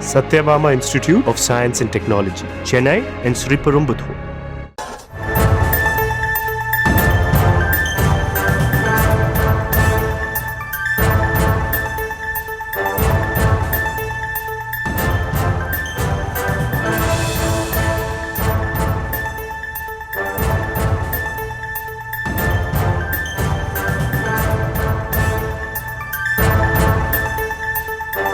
Satyabama Institute of Science and Technology, Chennai and Sriperumbudur.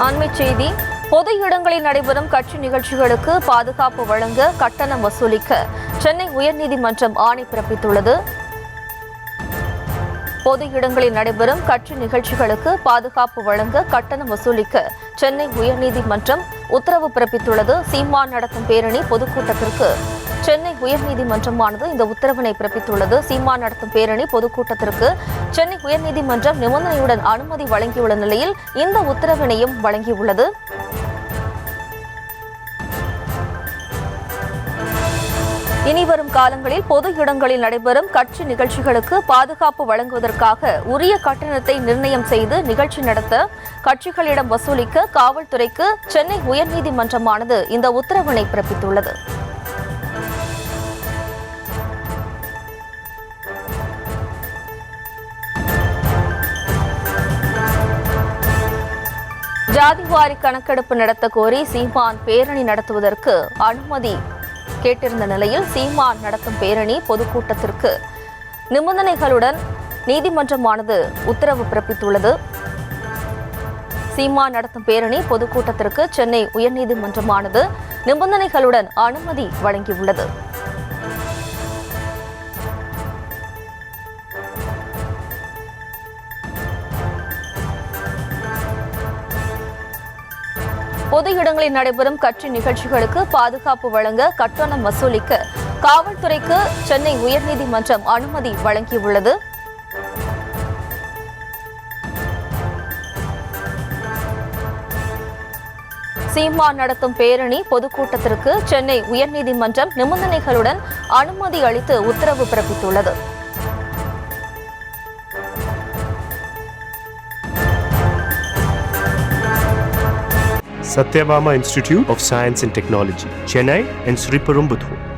அண்மைச் செய்தி. பொது இடங்களில் நடைபெறும் கட்சி நிகழ்ச்சிகளுக்கு பாதுகாப்பு வழங்க கட்டணம் வசூலிக்க சென்னை உயர்நீதிமன்றம் ஆணை பிறப்பித்துள்ளது. பொது இடங்களில் நடைபெறும் கட்சி நிகழ்ச்சிகளுக்கு பாதுகாப்பு வழங்க கட்டணம் வசூலிக்க சென்னை உயர்நீதிமன்றம் உத்தரவு பிறப்பித்துள்ளது. சீமான் நடத்தும் பேரணி பொதுக்கூட்டத்திற்கு சென்னை உயர்நீதிமன்றமானது இந்த உத்தரவினை பிறப்பித்துள்ளது. சீமான் நடத்தும் பேரணி பொதுக்கூட்டத்திற்கு சென்னை உயர்நீதிமன்றம் நிபந்தனையுடன் அனுமதி வழங்கியுள்ள நிலையில் இந்த உத்தரவினையும் வழங்கியுள்ளது. இனிவரும் காலங்களில் பொது இடங்களில் நடைபெறும் கட்சி நிகழ்ச்சிகளுக்கு பாதுகாப்பு வழங்குவதற்காக உரிய கட்டணத்தை நிர்ணயம் செய்து நிகழ்ச்சி நடத்த கட்சிகளிடம் வசூலிக்க காவல்துறைக்கு சென்னை உயர்நீதிமன்றமானது இந்த உத்தரவினை பிறப்பித்துள்ளது. ஜாதிவாரி கணக்கெடுப்பு நடத்த கோரி சீமான் பேரணி நடத்துவதற்கு அனுமதி கேட்டிருந்த நிலையில் சீமான் நடத்தும் பேரணி பொதுக்கூட்டத்திற்கு நிபந்தனைகளுடன் நீதிமன்றமானது உத்தரவு பிறப்பித்துள்ளது. சீமான் நடத்தும் பேரணி பொதுக்கூட்டத்திற்கு சென்னை உயர்நீதிமன்றமானது நிபந்தனைகளுடன் அனுமதி வழங்கியுள்ளது. பொது இடங்களில் நடைபெறும் கட்சி நிகழ்ச்சிகளுக்கு பாதுகாப்பு வழங்க கட்டணம் வசூலிக்க காவல்துறைக்கு சென்னை உயர்நீதிமன்றம் அனுமதி வழங்கியுள்ளது. சீமான் நடத்தும் பேரணி பொதுக்கூட்டத்திற்கு சென்னை உயர்நீதிமன்றம் நிபந்தனைகளுடன் அனுமதி அளித்து உத்தரவு பிறப்பித்துள்ளது. Satyabama Institute of Science and Technology, Chennai and Sriperumbudur.